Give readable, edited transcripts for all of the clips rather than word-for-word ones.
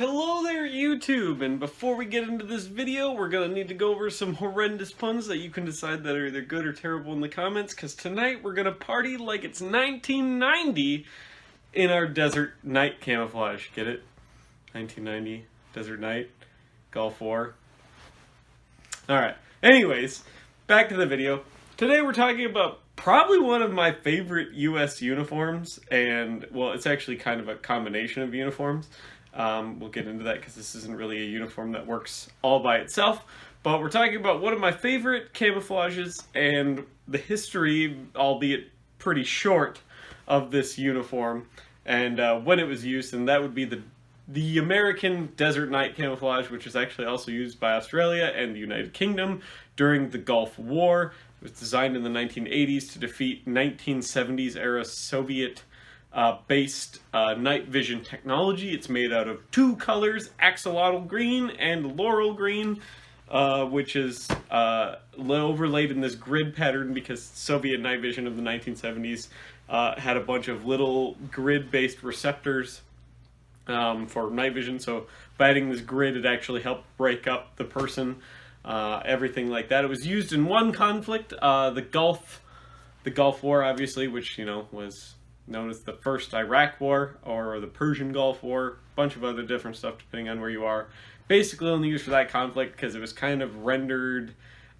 Hello there YouTube, and before we get into this video we're gonna need to go over some horrendous puns that you can decide that are either good or terrible in the comments, because tonight we're gonna party like it's 1990 in our desert night camouflage. Get it? 1990 desert night Gulf War. Alright, anyways, back to the video. Today we're talking about probably one of my favorite US uniforms, and well, it's actually kind of a combination of uniforms. We'll get into that because this isn't really a uniform that works all by itself, but we're talking about one of my favorite camouflages and the history, albeit pretty short, of this uniform and when it was used, and that would be the American Desert Night camouflage, which is actually also used by Australia and the United Kingdom during the Gulf War. It was designed in the 1980s to defeat 1970s era Soviet based night vision technology. It's made out of two colors, axolotl green and laurel green, which is overlaid in this grid pattern because Soviet night vision of the 1970s had a bunch of little grid-based receptors for night vision. So by adding this grid, it actually helped break up the person, everything like that. It was used in one conflict, the Gulf War, obviously, which, you know, was known as the First Iraq War or the Persian Gulf War, a bunch of other different stuff depending on where you are. Basically only used for that conflict because it was kind of rendered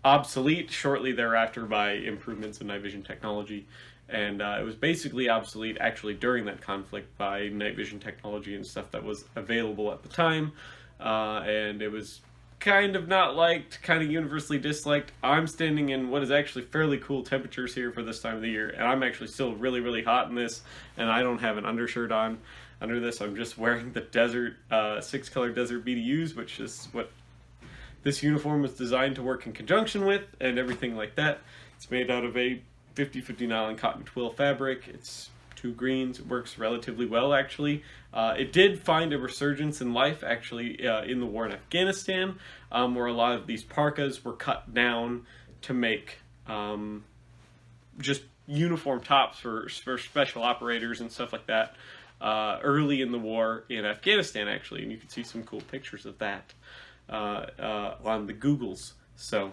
obsolete shortly thereafter by improvements in night vision technology. And it was basically obsolete actually during that conflict by night vision technology and stuff that was available at the time. And it was kind of not liked, kind of universally disliked. I'm standing in what is actually fairly cool temperatures here for this time of the year, and I'm actually still really, really hot in this, and I don't have an undershirt on under this. I'm just wearing the desert, 6-color desert BDUs, which is what this uniform was designed to work in conjunction with, and everything like that. It's made out of a 50/50 nylon cotton twill fabric. It's two greens. It works relatively well, actually. It did find a resurgence in life, actually, in the war in Afghanistan, where a lot of these parkas were cut down to make just uniform tops for special operators and stuff like that early in the war in Afghanistan, actually. And you can see some cool pictures of that on the Googles. So,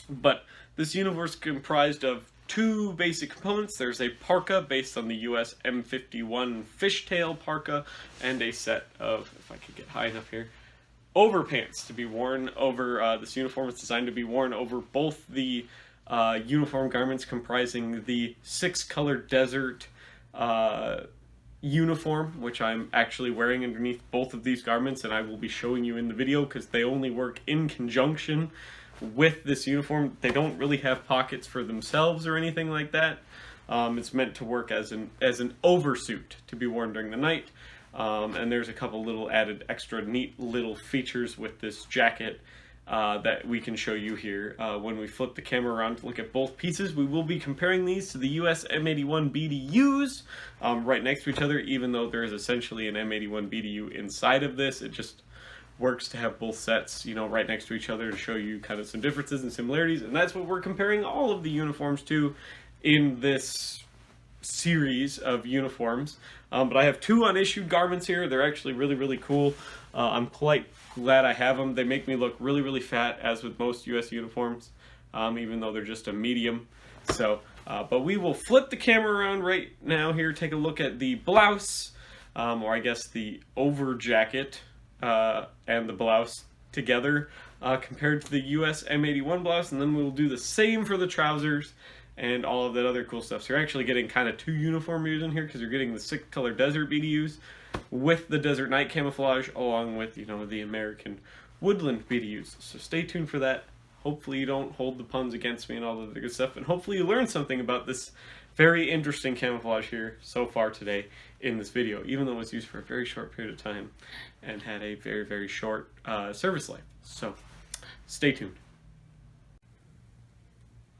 but this uniform is comprised of two basic components. There's a parka based on the US M51 fishtail parka, and a set of, if I could get high enough here, overpants to be worn over, this uniform is designed to be worn over both the uniform garments comprising the 6-color desert uniform, which I'm actually wearing underneath both of these garments, and I will be showing you in the video because they only work in conjunction with this uniform. They don't really have pockets for themselves or anything like that. It's meant to work as an oversuit to be worn during the night. And there's a couple little added extra neat little features with this jacket that we can show you here. When we flip the camera around to look at both pieces, we will be comparing these to the US M81 BDUs right next to each other, even though there is essentially an M81 BDU inside of this. It just works to have both sets, you know, right next to each other to show you kind of some differences and similarities, and that's what we're comparing all of the uniforms to in this series of uniforms. But I have two unissued garments here. They're actually really, really cool. I'm quite glad I have them. They make me look really, really fat, as with most US uniforms, even though they're just a medium. So, but we will flip the camera around right now here, take a look at the blouse, or I guess the over jacket, and the blouse together compared to the US M81 blouse, and then we'll do the same for the trousers and all of that other cool stuff. So you're actually getting kind of two uniform views in here because you're getting the 6-color desert BDUs with the desert night camouflage along with, you know, the American Woodland BDUs. So stay tuned for that. Hopefully you don't hold the puns against me and all of the good stuff, and hopefully you learned something about this very interesting camouflage here so far today in this video, even though it was used for a very short period of time and had a very, very short service life. So stay tuned.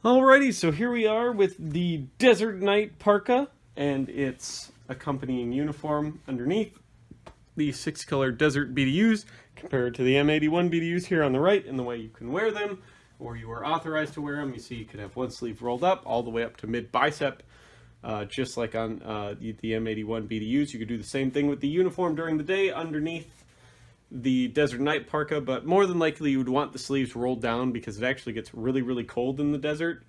Alrighty, so here we are with the Desert Night Parka and its accompanying uniform underneath, the 6-color desert BDUs compared to the M81 BDUs here on the right, in the way you can wear them, or you are authorized to wear them. You see you could have one sleeve rolled up all the way up to mid-bicep, just like on the M81 BDUs. You could do the same thing with the uniform during the day underneath the Desert Night Parka, but more than likely you would want the sleeves rolled down because it actually gets really, really cold in the desert.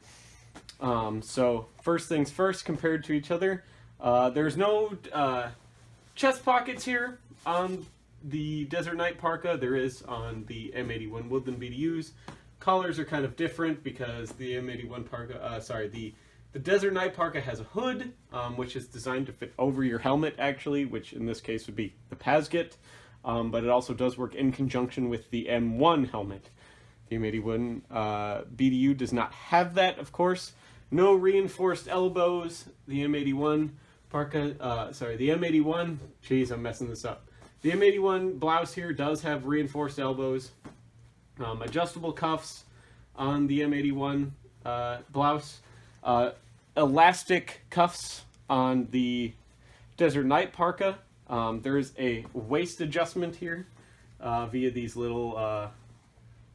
So first things first, compared to each other, there's no chest pockets here on the Desert Night Parka. There is on the M81 Woodland BDUs. Collars are kind of different because the M81 Parka, the Desert Night Parka has a hood, which is designed to fit over your helmet, actually, which in this case would be the Pasget, but it also does work in conjunction with the M1 helmet. The M81 BDU does not have that, of course. No reinforced elbows. The M81 Parka, the M81, geez, I'm messing this up. The M81 blouse here does have reinforced elbows. Adjustable cuffs on the M81 blouse. Elastic cuffs on the Desert Night Parka. There is a waist adjustment here via these little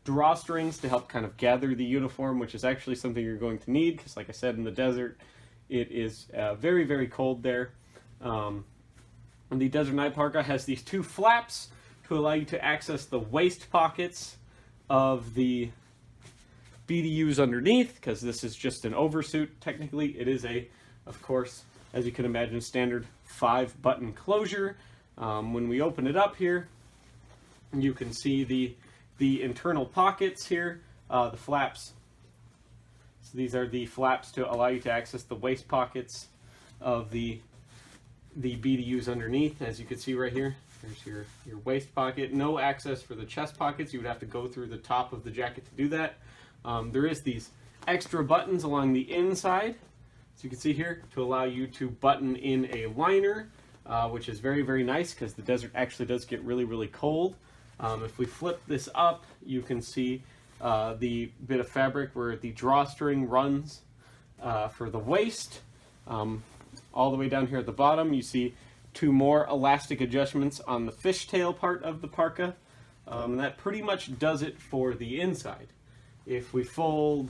drawstrings to help kind of gather the uniform, which is actually something you're going to need because, like I said, in the desert it is very, very cold there. And the Desert Night Parka has these two flaps to allow you to access the waist pockets of the BDUs underneath, because this is just an oversuit. Technically, it is of course, as you can imagine, standard 5-button closure. When we open it up here, you can see the internal pockets here, the flaps. So these are the flaps to allow you to access the waist pockets of the BDUs underneath. As you can see right here, there's your waist pocket. No access for the chest pockets. You would have to go through the top of the jacket to do that. There is these extra buttons along the inside, as you can see here, to allow you to button in a liner, which is very, very nice because the desert actually does get really, really cold. If we flip this up, you can see the bit of fabric where the drawstring runs for the waist. All the way down here at the bottom, you see two more elastic adjustments on the fishtail part of the parka. And that pretty much does it for the inside. If we fold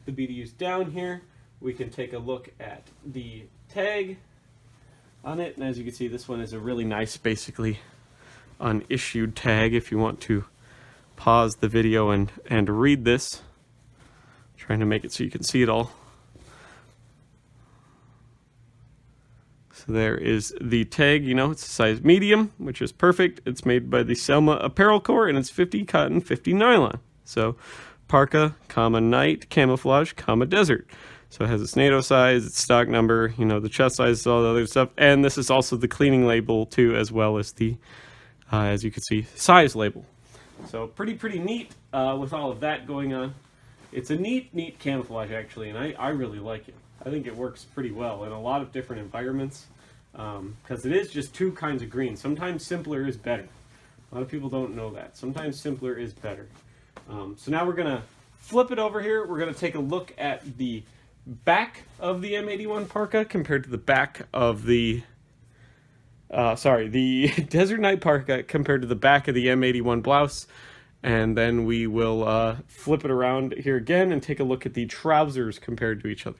the BDUs down here, we can take a look at the tag on it. And as you can see, this one is a really nice, basically unissued tag. If you want to pause the video and read this, I'm trying to make it so you can see it all. So there is the tag. You know, it's a size medium, which is perfect. It's made by the Selma Apparel Corps, and it's 50 cotton, 50 nylon. So Parka, comma night, camouflage, comma desert. So it has its NATO size, its stock number, you know, the chest size, all the other stuff. And this is also the cleaning label too, as well as the, as you can see, size label. So pretty neat with all of that going on. It's a neat camouflage, actually, and I really like it. I think it works pretty well in a lot of different environments because it is just two kinds of green. Sometimes simpler is better. A lot of people don't know that. Sometimes simpler is better. So now we're going to flip it over here. We're going to take a look at the back of the M81 Parka compared to the back of the the Desert Night Parka compared to the back of the M81 blouse. And then we will flip it around here again and take a look at the trousers compared to each other.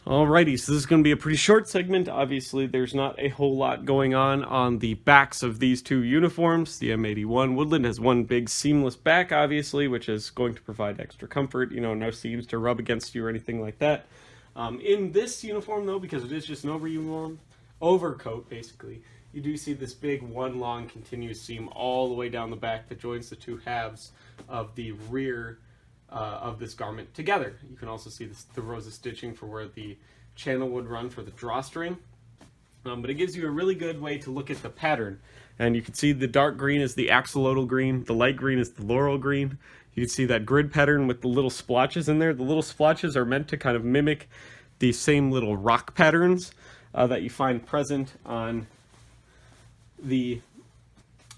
Alrighty, so this is going to be a pretty short segment. Obviously, there's not a whole lot going on the backs of these two uniforms. The M81 Woodland has one big seamless back, obviously, which is going to provide extra comfort. You know, no seams to rub against you or anything like that. In this uniform, though, because it is just an overcoat, basically, you do see this big one long continuous seam all the way down the back that joins the two halves of the rear of this garment together. You can also see the rows of stitching for where the channel would run for the drawstring. But it gives you a really good way to look at the pattern. And you can see the dark green is the axolotl green, the light green is the laurel green. You can see that grid pattern with the little splotches in there. The little splotches are meant to kind of mimic the same little rock patterns that you find present on the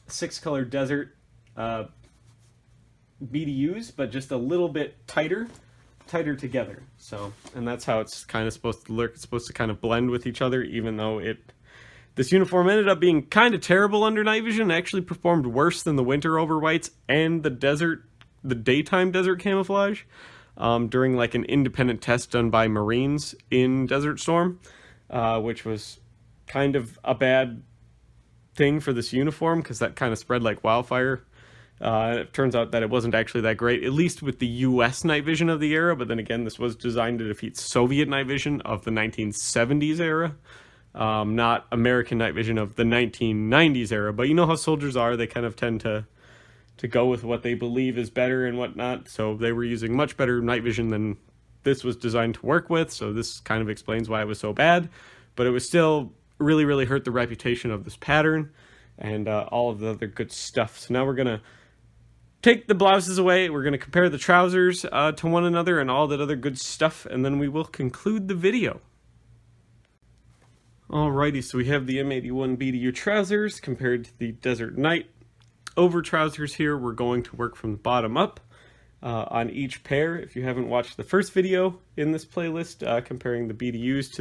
6-color desert BDUs, but just a little bit tighter together. So, and that's how it's kind of supposed to look. It's supposed to kind of blend with each other, even though this uniform ended up being kind of terrible under night vision. It actually performed worse than the winter overwhites and the daytime desert camouflage during like an independent test done by Marines in Desert Storm, which was kind of a bad thing for this uniform because that kind of spread like wildfire. It turns out that it wasn't actually that great, at least with the US night vision of the era, but then again, this was designed to defeat Soviet night vision of the 1970s era, not American night vision of the 1990s era. But you know how soldiers are, they kind of tend to go with what they believe is better and whatnot, so they were using much better night vision than this was designed to work with, so this kind of explains why it was so bad, but it was still really, really hurt the reputation of this pattern and all of the other good stuff. So now we're going to take the blouses away, we're going to compare the trousers to one another and all that other good stuff, and then we will conclude the video. Alrighty, so we have the M81 BDU trousers compared to the Desert Night over trousers here. We're going to work from the bottom up on each pair. If you haven't watched the first video in this playlist comparing the BDUs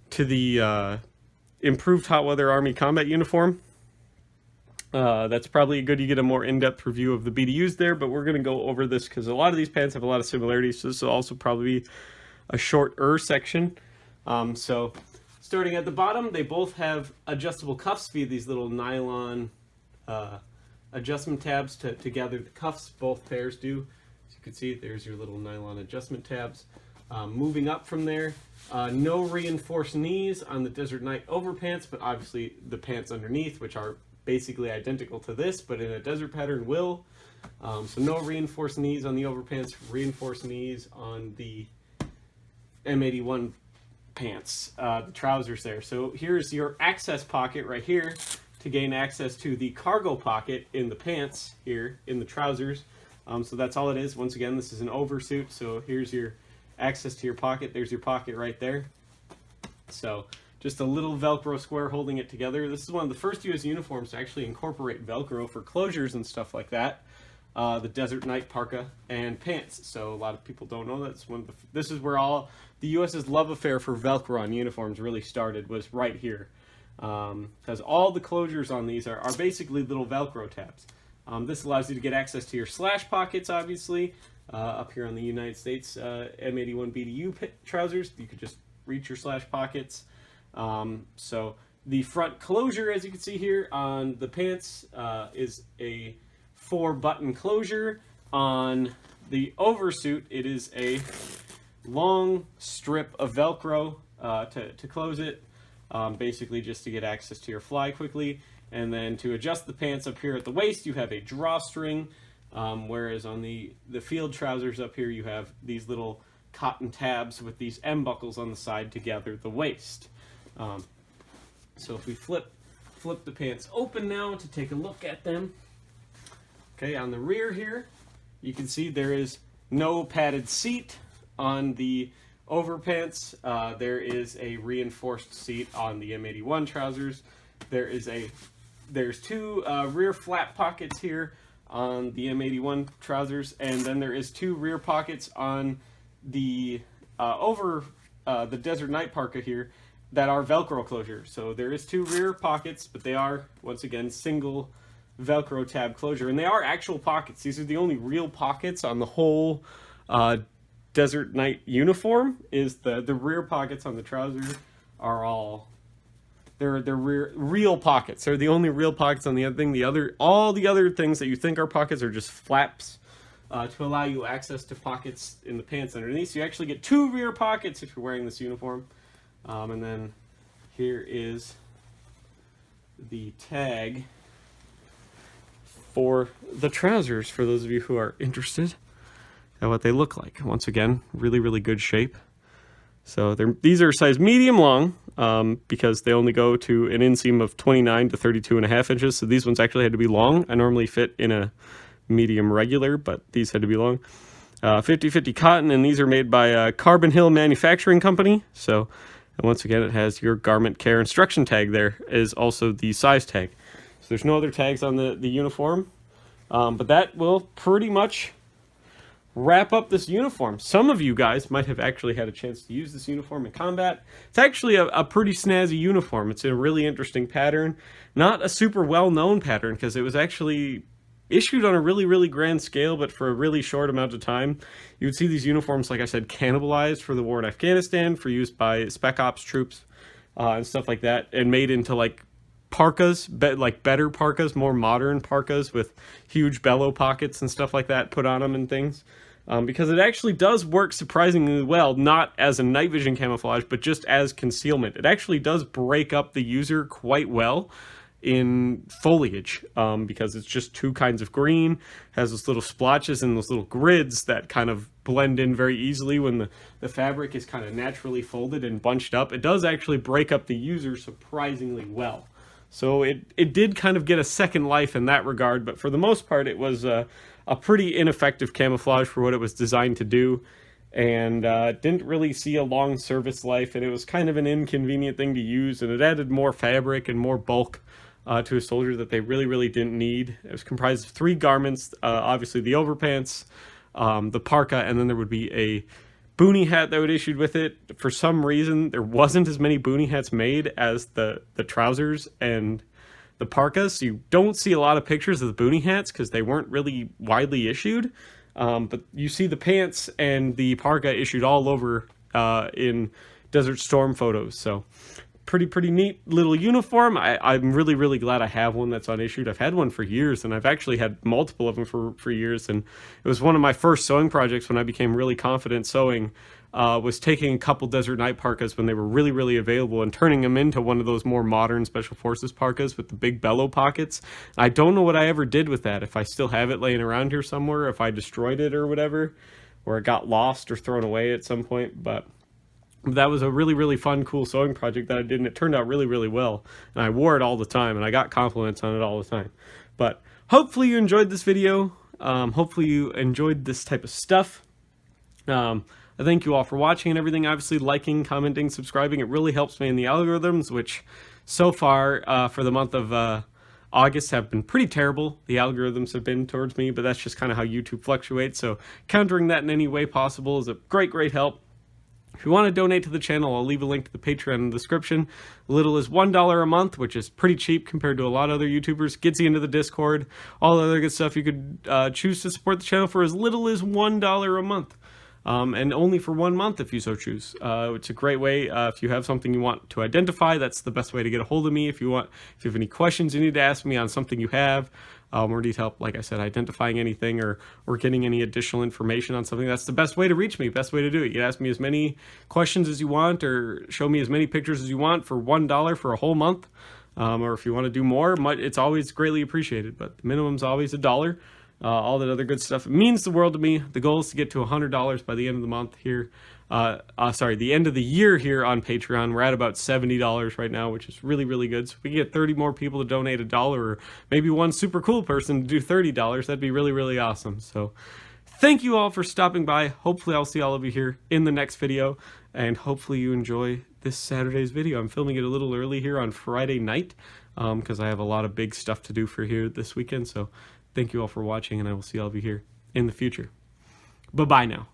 to the improved Hot Weather Army combat uniform, that's probably good. You get a more in-depth review of the BDUs there, but we're going to go over this because a lot of these pants have a lot of similarities, so this will also probably be a shorter section. So starting at the bottom, they both have adjustable cuffs via these little nylon adjustment tabs to gather the cuffs. Both pairs do. As you can see, there's your little nylon adjustment tabs. Moving up from there, no reinforced knees on the Desert Night overpants, but obviously the pants underneath, which are basically identical to this, but in a desert pattern will. So no reinforced knees on the overpants, reinforced knees on the M81 pants, the trousers there. So here's your access pocket right here to gain access to the cargo pocket in the pants here in the trousers. So that's all it is. Once again, this is an oversuit, so here's your access to your pocket. There's your pocket right there. So just a little Velcro square holding it together. This is one of the first US uniforms to actually incorporate Velcro for closures and stuff like that. The Desert Night parka and pants. So a lot of people don't know that's one of this is where all the US's love affair for Velcro on uniforms really started, was right here. Because all the closures on these are basically little Velcro tabs. This allows you to get access to your slash pockets, obviously. Up here on the United States M81 BDU trousers, you could just reach your slash pockets. So the front closure, as you can see here on the pants, is a 4-button closure. On the oversuit, it is a long strip of Velcro to close it. Basically just to get access to your fly quickly. And then to adjust the pants up here at the waist, you have a drawstring, whereas on the field trousers up here, you have these little cotton tabs with these M buckles on the side to gather the waist. So if we flip the pants open now to take a look at them. Okay, on the rear here, you can see there is no padded seat on the overpants. There is a reinforced seat on the M81 trousers. There's two rear flap pockets here on the M81 trousers, and then there is 2 rear pockets on the the Desert Night parka here that are Velcro closure. So there is 2 rear pockets, but they are, once again, single Velcro tab closure, and they are actual pockets. These are the only real pockets on the whole Desert Night uniform. Is the rear pockets on the trousers are all they're real pockets. They're the only real pockets on the other thing. All the other things that you think are pockets are just flaps to allow you access to pockets in the pants underneath. So you actually get 2 rear pockets if you're wearing this uniform. And then here is the tag for the trousers for those of you who are interested at what they look like. Once again, really, really good shape. So these are size medium long because they only go to an inseam of 29 to 32.5 inches. So these ones actually had to be long. I normally fit in a medium regular, but these had to be long. 50/50 cotton, and these are made by Carbon Hill Manufacturing Company. So, and once again, it has your garment care instruction tag. There is also the size tag. So there's no other tags on the uniform, but that will pretty much wrap up this uniform. Some of you guys might have actually had a chance to use this uniform in combat. It's actually a pretty snazzy uniform. It's a really interesting pattern. Not a super well-known pattern because it was actually issued on a really, really grand scale, but for a really short amount of time. You would see these uniforms, like I said, cannibalized for the war in Afghanistan, for use by Spec Ops troops and stuff like that, and made into like parkas, like better parkas, more modern parkas with huge bellow pockets and stuff like that put on them and things. Because it actually does work surprisingly well, not as a night vision camouflage, but just as concealment. It actually does break up the user quite well in foliage, because it's just two kinds of green, has those little splotches and those little grids that kind of blend in very easily when the fabric is kind of naturally folded and bunched up. It does actually break up the user surprisingly well. So it did kind of get a second life in that regard, but for the most part it was a pretty ineffective camouflage for what it was designed to do, and didn't really see a long service life, and it was kind of an inconvenient thing to use, and it added more fabric and more bulk to a soldier that they really didn't need. It was comprised of 3 garments, obviously the overpants, the parka, and then there would be a boonie hat that would issued with it. For some reason, there wasn't as many boonie hats made as the trousers and the parkas, so you don't see a lot of pictures of the boonie hats because they weren't really widely issued. But you see the pants and the parka issued all over in Desert Storm photos, so pretty neat little uniform. I'm really glad I have one that's unissued. I've had one for years, and I've actually had multiple of them for years, and it was one of my first sewing projects when I became really confident sewing, was taking a couple Desert Night parkas when they were really available and turning them into one of those more modern Special Forces parkas with the big bellow pockets. I don't know what I ever did with that, if I still have it laying around here somewhere, if I destroyed it or whatever, or it got lost or thrown away at some point, but that was a really fun, cool sewing project that I did, and it turned out really well, and I wore it all the time, and I got compliments on it all the time. But hopefully you enjoyed this video. Hopefully you enjoyed this type of stuff. I thank you all for watching and everything. Obviously, liking, commenting, subscribing, it really helps me in the algorithms, which so far for the month of August have been pretty terrible. The algorithms have been towards me, but that's just kind of how YouTube fluctuates, so countering that in any way possible is a great help. If you want to donate to the channel, I'll leave a link to the Patreon in the description. Little as $1 a month, which is pretty cheap compared to a lot of other YouTubers. Gets you into the Discord, all the other good stuff. You could choose to support the channel for as little as $1 a month. And only for 1 month if you so choose. It's a great way. If you have something you want to identify, that's the best way to get a hold of me. If you have any questions you need to ask me on something you have, or need help, like I said, identifying anything or getting any additional information on something, that's the best way to reach me, best way to do it. You can ask me as many questions as you want, or show me as many pictures as you want for $1 for a whole month. Or if you want to do more, it's always greatly appreciated, but the minimum's always $1. All that other good stuff, it means the world to me. The goal is to get to $100 by the end of the month here. The end of the year here on Patreon. We're at about $70 right now, which is really good. So if we get 30 more people to donate $1, or maybe one super cool person to do $30, that'd be really awesome. So thank you all for stopping by. Hopefully I'll see all of you here in the next video, and hopefully you enjoy this Saturday's video. I'm filming it a little early here on Friday night, because I have a lot of big stuff to do for here this weekend. So thank you all for watching, and I will see all of you here in the future. Bye-bye now.